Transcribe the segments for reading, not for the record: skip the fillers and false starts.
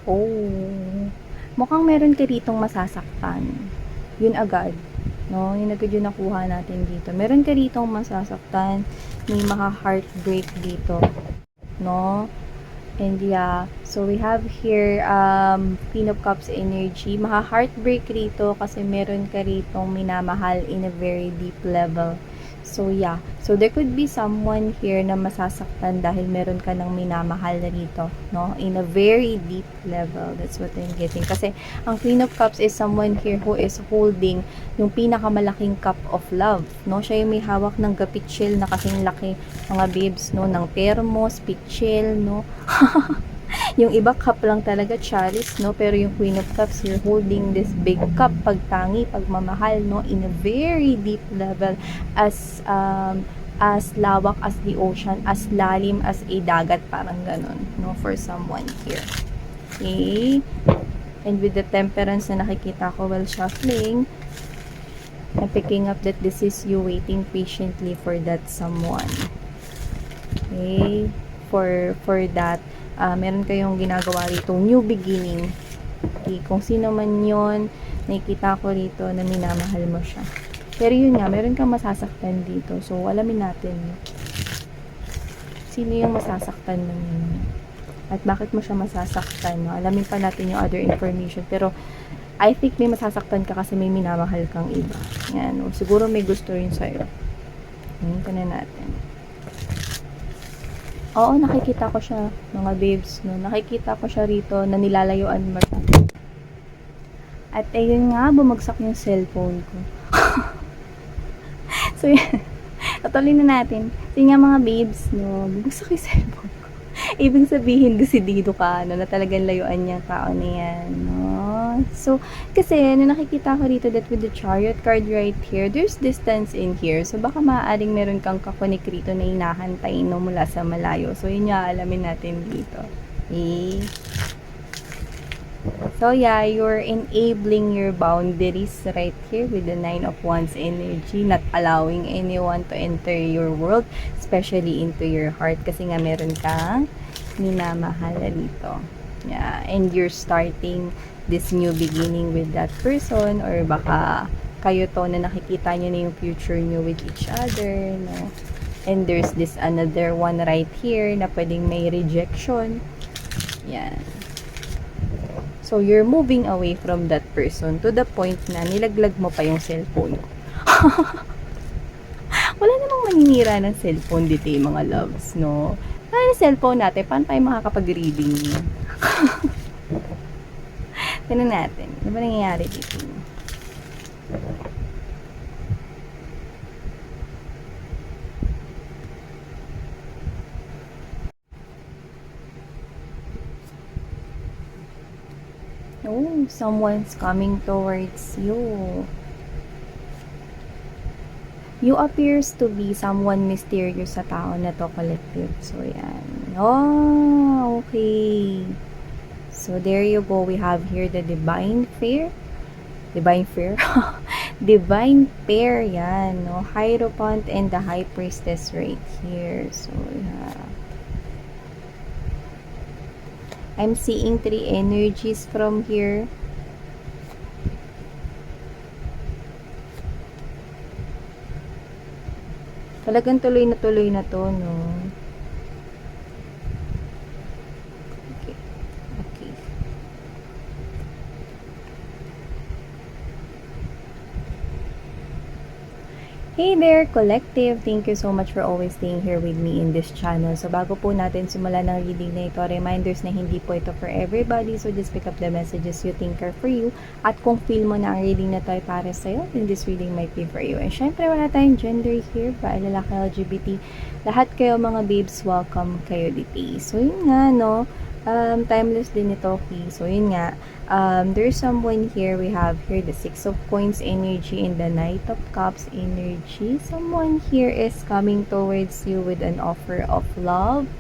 Oh, mukhang meron ka ditong masasaktan. Yun agad. No? Yun agad yung nakuha natin dito. Meron ka ditong masasaktan. May maka-heartbreak dito. No? And yeah, so we have here Queen of Cups energy. Maka-heartbreak rito kasi meron ka ritong minamahal in a very deep level. So yeah, so there could be someone here na masasaktan dahil meron ka ng minamahal na rito, no? In a very deep level. That's what I'm getting. Kasi ang Queen of Cups is someone here who is holding yung pinakamalaking cup of love, no? Siya yung may hawak ng gapitchel na kasing laki, mga babes, no? Ng thermos, pitchel, no? Yung iba cup lang talaga, chalice, no? Pero yung Queen of Cups, you're holding this big cup, pagtangi, pagmamahal, no? In a very deep level, as lawak as the ocean, as lalim as a dagat, parang ganun, no? For someone here. Okay? And with the temperance na nakikita ko while shuffling, I'm picking up that this is you waiting patiently for that someone. Okay? For that, meron kayong ginagawa rito, new beginning. Okay, kung sino man yon, nakikita ko rito na minamahal mo siya. Pero yun nga, meron kang masasaktan dito. So, alamin natin. Sino yung masasaktan ng yun? At bakit mo siya masasaktan? No? Alamin pa natin yung other information. Pero, I think may masasaktan ka kasi may minamahal kang iba. Yan. O, siguro may gusto rin sa'yo. Ngayon pa na natin. Oo, nakikita ko siya, mga babes, no? Nakikita ko siya rito na nilalayuan mo siya. At ayun nga, bumagsak yung cellphone ko. So, yan. Patuloy na natin. So, nga mga babes, no? Bumagsak yung cellphone ko. Ibig sabihin, desidido ka, no? Na talagang layuan niya tao na yan, no? So, kasi, nakikita ko dito that with the Chariot card right here, there's distance in here. So, baka maaaring meron kang kakonik rito na hinahantay, no? Mula sa malayo. So, yun nga, alamin natin dito. Okay? So, yeah, you're enabling your boundaries right here with the Nine of Wands energy, not allowing anyone to enter your world, especially into your heart, kasi nga meron kang minamahal dito. Yeah, and you're starting this new beginning with that person, or baka kayo to na nakikita nyo na yung future nyo with each other, no? And there's this another one right here na pwedeng may rejection. Yan. So, you're moving away from that person to the point na nilaglag mo pa yung cellphone. Wala namang maninira ng cellphone dito yung mga loves, no? Ano yung cellphone natin? Paano tayo makakapag-reading yun? Tignan natin. Ano ba nangyayari dito? Oh, someone's coming towards you. You appears to be someone mysterious sa tao na to, collective. So, yan. Oh, okay. So, there you go. We have here the Divine Fair. Divine Fair? Divine Pair, yan. No? Hierophant and the High Priestess right here. So, yeah. I'm seeing 3 energies from here. Talagang tuloy na to, no? Okay. Okay. Hey there, collective! Thank you so much for always staying here with me in this channel. So, bago po natin simulan ng reading na ito, reminders na hindi po ito for everybody. So, just pick up the messages you think are for you. At kung feel mo na ang reading na ito ay para sa'yo, then this reading might be for you. And syempre, wala tayong gender here, ba, lalaki, LGBT. Lahat kayo mga babes, welcome kayo dito. So, yun nga, no? Timeless din ito, okay? So, yun nga. There's someone here. We have here the 6 of Coins energy and the Knight of Cups energy. Someone here is coming towards you with an offer of love.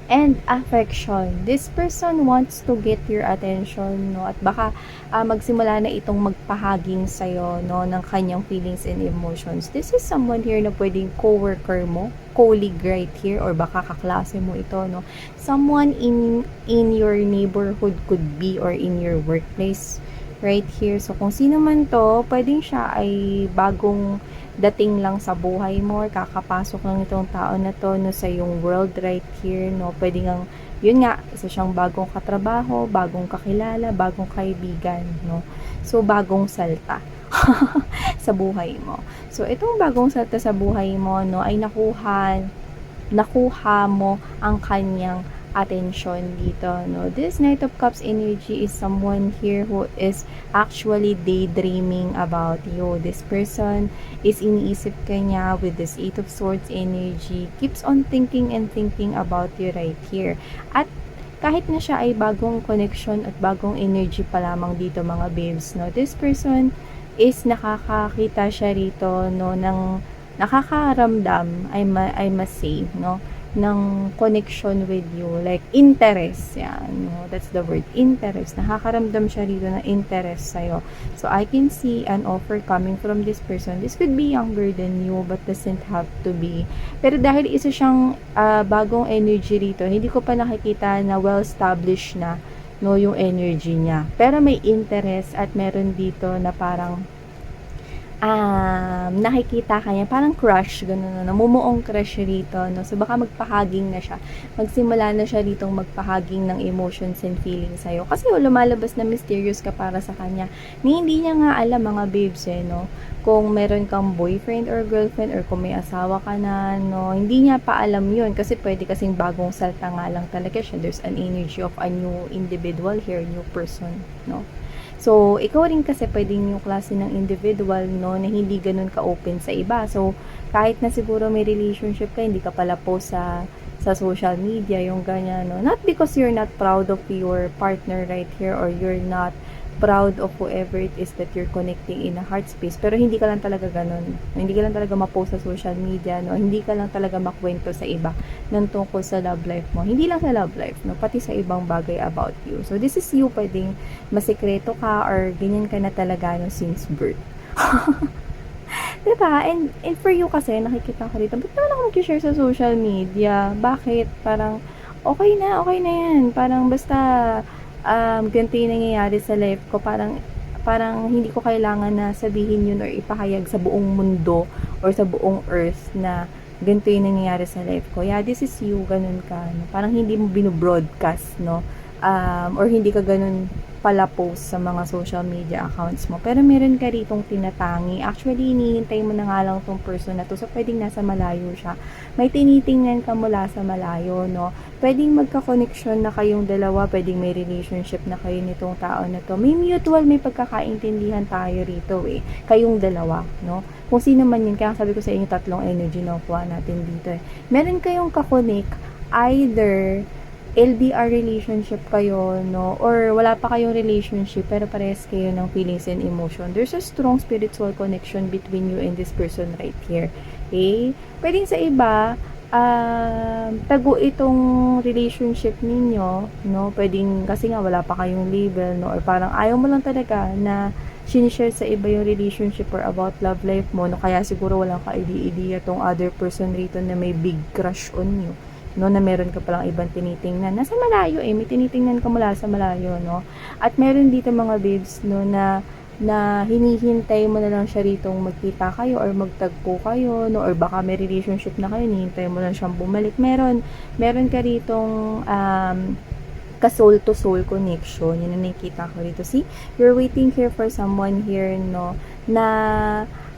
and affection. This person wants to get your attention, no? At baka magsimula na itong magpahaging sa'yo, no? Ng kanyang feelings and emotions. This is someone here na pwedeng co-worker mo, colleague right here, or baka kaklase mo ito, no? Someone in your neighborhood could be, or in your workplace right here. So, kung sino man to, pwedeng siya ay bagong dating lang sa buhay mo, kakapasok lang itong tao na to, no, sa yung world right here, no, pwede ngang, yun nga, isa siyang bagong katrabaho, bagong kakilala, bagong kaibigan, no, so bagong salta sa buhay mo. So, itong bagong salta sa buhay mo, no, ay nakuha mo ang kanyang attention dito, no. This Knight of Cups energy is someone here who is actually daydreaming about you. This person is iniisip ka niya with this Eight of Swords energy, keeps on thinking and thinking about you right here. At kahit na siya ay bagong connection at bagong energy pa lamang dito mga babes, no, this person is nakakakita siya rito, no, ng nakakaramdam, I must say, no, ng connection with you, like interest, yan, no? That's the word, interest. Nakakaramdam siya dito ng interest sa'yo. So, I can see an offer coming from this person. This could be younger than you, but doesn't have to be. Pero dahil isa siyang bagong energy rito, hindi ko pa nakikita na well-established na, no, yung energy niya. Pero may interest at meron dito na parang nakikita ka niya, parang crush, gano'n, no, namumuong crush rito, no, so baka magpahaging na siya, magsimula na siya ditong magpahaging ng emotions and feelings sa'yo, kasi lumalabas na mysterious ka para sa kanya, ni hindi niya nga alam mga babes, no, kung meron kang boyfriend or girlfriend, or kung may asawa ka na, no, hindi niya pa alam yun, kasi pwede kasing bagong salta nga lang talaga siya, there's an energy of a new individual here, new person, no. So, ikaw rin kasi pwedeng yung klase ng individual, no, na hindi ganun ka-open sa iba. So, kahit na siguro may relationship ka, hindi ka pala post sa social media, yung ganyan, no. Not because you're not proud of your partner right here, or you're not proud of whoever it is that you're connecting in a heart space, pero hindi ka lang talaga ganun. Hindi ka lang talaga ma-post sa social media, no? Hindi ka lang talaga makwento sa iba ng tungkol sa love life mo. Hindi lang sa love life, no? Pati sa ibang bagay about you. So, this is you, pwedeng masikreto ka or ganyan ka na talaga, no, since birth. Diba? And for you kasi, nakikita ko rito, ba't naman ako mag-share sa social media? Bakit? Parang, okay na yan. Parang basta ganito yung nangyayari sa life ko, parang hindi ko kailangan na sabihin yun or ipahayag sa buong mundo or sa buong earth na ganito yung nangyayari sa life ko. Yeah, this is you, ganun ka, no? Parang hindi mo binobroadcast, no, or hindi ka ganun pala post sa mga social media accounts mo. Pero meron ka ritong tinatangi. Actually, hinihintay mo na nga lang tong person na to. So, pwedeng nasa malayo siya. May tinitingnan ka mula sa malayo, no? Pwedeng magka-connection na kayong dalawa. Pwedeng may relationship na kayo nitong tao na to. May mutual, may pagkakaintindihan tayo rito, eh. Kayong dalawa, no? Kung sino man yun. Kaya sabi ko sa inyo, tatlong energy na kuha natin dito, eh. Meron kayong kakonek, either LDR relationship kayo, no, or wala pa kayong relationship pero parehas kayo ng feelings and emotion. There's a strong spiritual connection between you and this person right here. Okay? Pwedeng sa iba, tago itong relationship ninyo, no, pwedeng kasi nga wala pa kayong label, no, or parang ayaw mo lang talaga na sinishare sa iba yung relationship or about love life mo, no, kaya siguro walang ka-idea tong other person rito na may big crush on you, no, na meron ka palang ibang tinitingnan. Nasa malayo, eh, may tinitingnan ka mula sa malayo, no. At meron dito mga babes, no, na hinihintay mo na lang siya ritong magkita kayo or magtagpo kayo, no, or baka may relationship na kayo, hinihintay mo lang siyang bumalik. Meron ka ritong ka-soul to soul connection. Yun na nakikita ko dito. See, you're waiting here for someone here, no, na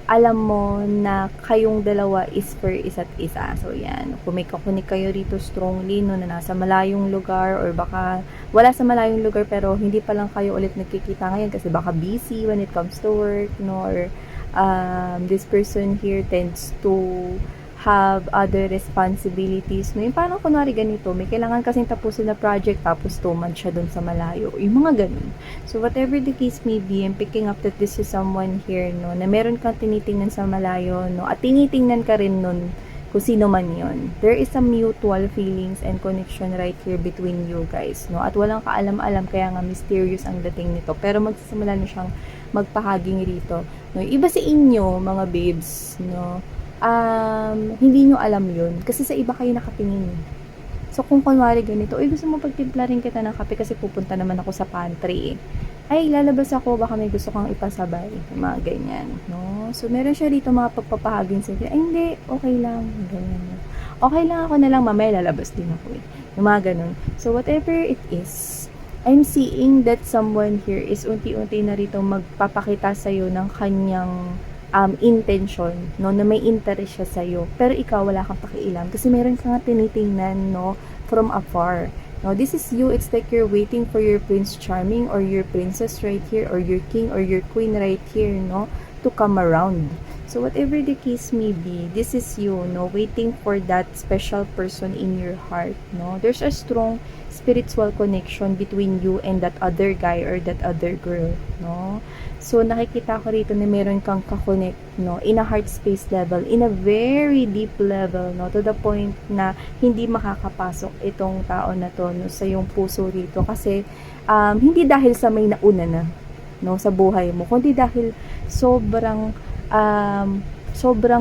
alam mo na kayong dalawa is for isa't isa. So, yan. Kung may kakunik kayo rito strongly, no, na nasa malayong lugar, or baka wala sa malayong lugar, pero hindi pa lang kayo ulit nagkikita ngayon kasi baka busy when it comes to work, no, or this person here tends to have other responsibilities, no, yung parang kunwari ganito, may kailangan kasing tapusin na project, tapos 2 months siya dun sa malayo, yung mga ganun. So, whatever the case may be, I'm picking up that this is someone here, no, na meron kang tinitingnan sa malayo, no, at tinitingnan ka rin nun kung sino man yon. There is a mutual feelings and connection right here between you guys, no? At walang kaalam-alam, kaya nga mysterious ang dating nito. Pero magsisimula na siyang magpahaging rito, no? Iba sa inyo, mga babes, no? Hindi nyo alam yun. Kasi sa iba kayo nakatingin. So, kung kunwari ganito, gusto mo pagtimpla rin kita ng kape kasi pupunta naman ako sa pantry, ay, lalabas ako, baka may gusto kang ipasabay, mga ganyan, no? So, meron siya dito mga pagpapahaging sa ay, hindi, okay lang, ganyan. Okay lang ako na lang, mamaya lalabas din ako, yung mga ganun. So, whatever it is, I'm seeing that someone here is unti-unti na rito magpapakita sa'yo ng kanyang intention, no, na may interest siya sa'yo, pero ikaw wala kang pakialam, kasi meron kang tinitingnan, no, from afar. No, this is you. It's like you're waiting for your Prince Charming or your princess right here, or your king or your queen right here, no, to come around. So whatever the case may be, this is you, no, waiting for that special person in your heart, no. There's a strong spiritual connection between you and that other guy or that other girl, no. So nakikita ko rito na meron kang kakonect, no, in a heart space level, in a very deep level, no, to the point na hindi makakapasok itong tao na to, no, sa iyong puso rito, kasi hindi dahil sa may nauna na, no, sa buhay mo, kundi dahil sobrang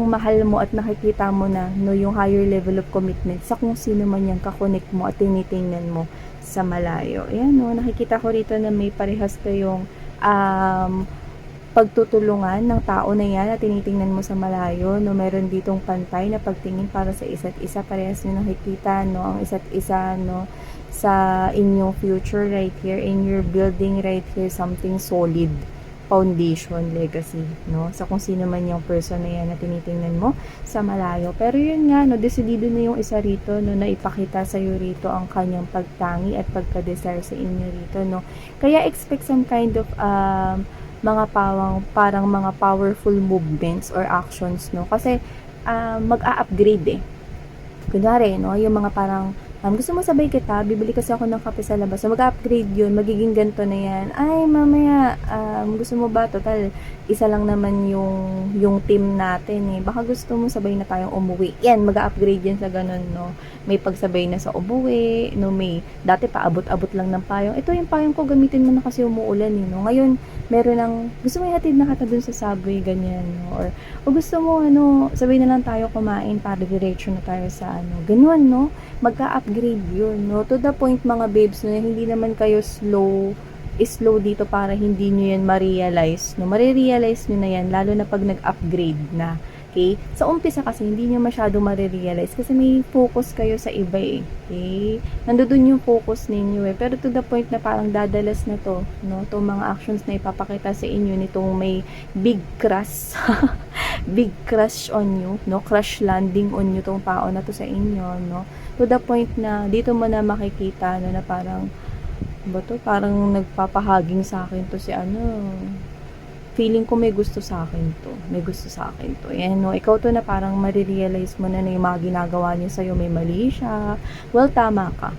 mahal mo at nakikita mo na, no, yung higher level of commitment sa kung sino man yung kakonect mo at tinitingnan mo sa malayo. Ayan, no, nakikita ko rito na may parehas kayong pagtutulungan ng tao na yan na tinitingnan mo sa malayo, no. Meron ditong pantay na pagtingin para sa isa't isa, parehas nyo nakikita, no, ang isa't isa, no, sa inyong future right here, in your building right here, something solid, foundation, legacy, no, sa kung sino man yung person na yan na tinitingnan mo sa malayo. Pero yun nga, no, decidido na yung isa rito, no, na ipakita sa'yo rito ang kanyang pagtangi at pagka-desire sa inyo rito, no. Kaya expect some kind of parang mga powerful movements or actions, no, kasi mag-a-upgrade kunwari, no, yung mga parang gusto mo sabay kita, bibili kasi ako ng kape sa labas. So, mag-upgrade yun, magiging ganito na yan. Ay, mamaya, gusto mo ba? Total, isa lang naman yung team natin, eh. Baka gusto mo sabay na tayong umuwi. Yan, mag-upgrade yan sa ganun, no. May pagsabay na sa umuwi, no, dati pa abot-abot lang ng payong. Ito yung payong ko, gamitin mo na kasi umuulan, eh, no. Ngayon, meron ng, gusto mo ihatid na kita dun sa subway, ganyan, no. O gusto mo, sabay na lang tayo kumain para diretso na tayo sa, ganun, no. Magka-upgrade yun, no? To the point, mga babes, no, hindi naman kayo slow dito para hindi nyo yan ma-realize, no? Marirealize nyo na yan, lalo na pag nag-upgrade na, okay? Sa umpisa kasi, hindi nyo masyado marirealize kasi may focus kayo sa iba, eh, okay? Nandoon yung focus ninyo, eh. Pero to the point na parang dadalas na to, no? Itong mga actions na ipapakita sa inyo nitong may big crush, big crush on you, no? Crush landing on you tong tao na to sa inyo, no? To the point na dito mo na makikita, no, na parang parang nagpapahaging sa akin to si feeling ko may gusto sa akin to, yan, no, ikaw to na parang marirealize mo na yung mga ginagawa niya sa'yo may mali siya. Well, tama ka.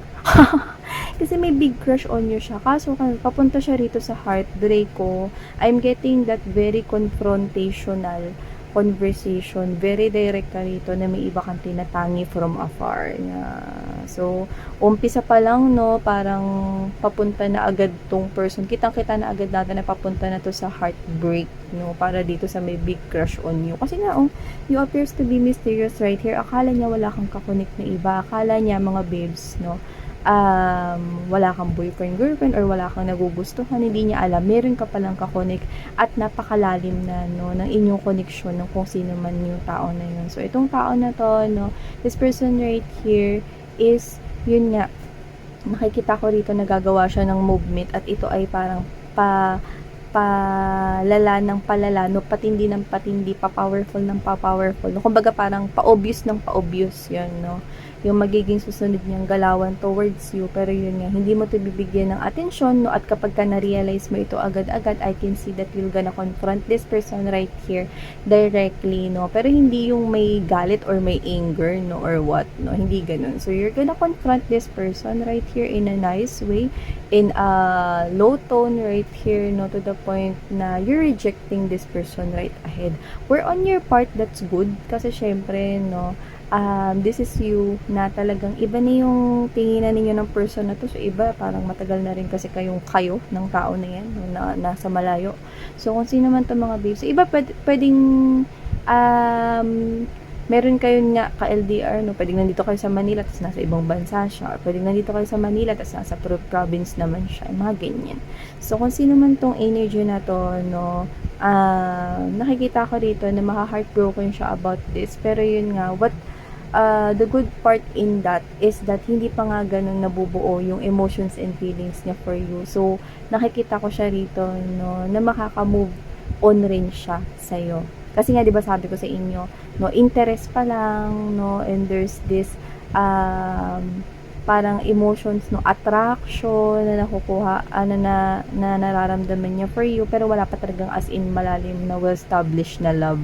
Kasi may big crush on you siya, kaso papunta siya rito sa heartbreak ko. I'm getting that very confrontational conversation, very direct ka rito na may iba kang tinatangi from afar. Yeah. So, umpisa pa lang, no, parang papunta na agad tong person. Kitang-kita na agad natin na papunta na to sa heartbreak, no, para dito sa may big crush on you. Kasi nga, you appears to be mysterious right here. Akala niya wala kang kakonek na iba. Akala niya, mga babes, no, wala kang boyfriend, girlfriend, or wala kang nagugustuhan, hindi niya alam, meron ka palang kakonek at napakalalim na, no, ng inyong connection ng kung sino man yung tao na yun. So, itong tao na to, no, this person right here is, yun nga, nakikita ko rito nagagawa siya ng movement at ito ay parang palala ng palala, no, patindi ng patindi, pa-powerful ng pa-powerful, no, kumbaga parang pa-obvious ng pa-obvious yun, no, yung magiging susunod niyang galawan towards you. Pero yun nga, hindi mo to bibigyan ng atensyon, no, at kapag ka na-realize mo ito agad-agad, I can see that you're gonna confront this person right here directly, no, pero hindi yung may galit or may anger, no, or what, no, hindi ganun. So you're gonna confront this person right here in a nice way, in a low tone right here, no, to the point na you're rejecting this person right ahead. Where on your part, that's good, kasi syempre, no, this is you na talagang iba na yung tinginan ninyo ng person na to. So, iba, parang matagal na rin kasi kayo ng tao na yan, na nasa malayo. So, kung sino man to mga babes, so, iba pwedeng, meron kayo nga ka-LDR, no? Pwedeng nandito kayo sa Manila, tapos nasa ibang bansa siya. Or pwedeng nandito kayo sa Manila, tapos nasa province naman siya. Mga ganyan. So, kung sino man tong energy na to, no, nakikita ko dito na maka-heartbroken siya about this. Pero yun nga, the good part in that is that hindi pa nga ganun nabubuo yung emotions and feelings niya for you. So, nakikita ko siya rito, no, na makaka-move on rin siya sa'yo. Kasi nga, di ba sabi ko sa inyo, no, interest pa lang, no, and there's this, parang emotions, no, attraction na nakukuha, na nararamdaman niya for you, pero wala pa talagang as in malalim na well-established na love.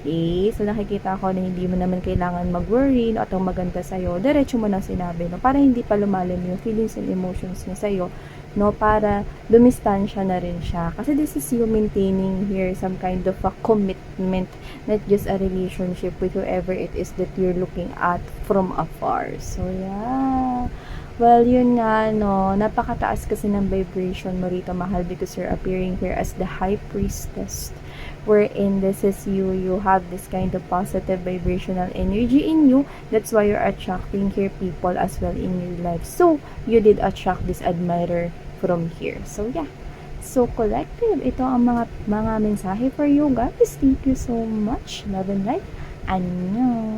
Okay? So, nakikita ko na hindi mo naman kailangan mag-worry, no, at ang maganda sa'yo, diretso mo na sinabi, no, para hindi pa lumalim yung feelings and emotions niya sa'yo, no, para dumistansya na rin siya. Kasi this is you maintaining here some kind of a commitment, not just a relationship with whoever it is that you're looking at from afar. So, yeah. Well, yun nga, no, napakataas kasi ng vibration mo rito, mahal, because you're appearing here as the high priestess, wherein this is you have this kind of positive vibrational energy in you. That's why you're attracting here people as well in your life. So, you did attract this admirer from here. So, yeah. So, collective, ito ang mga mensahe for you guys. Thank you so much. Love and light. Annyeong.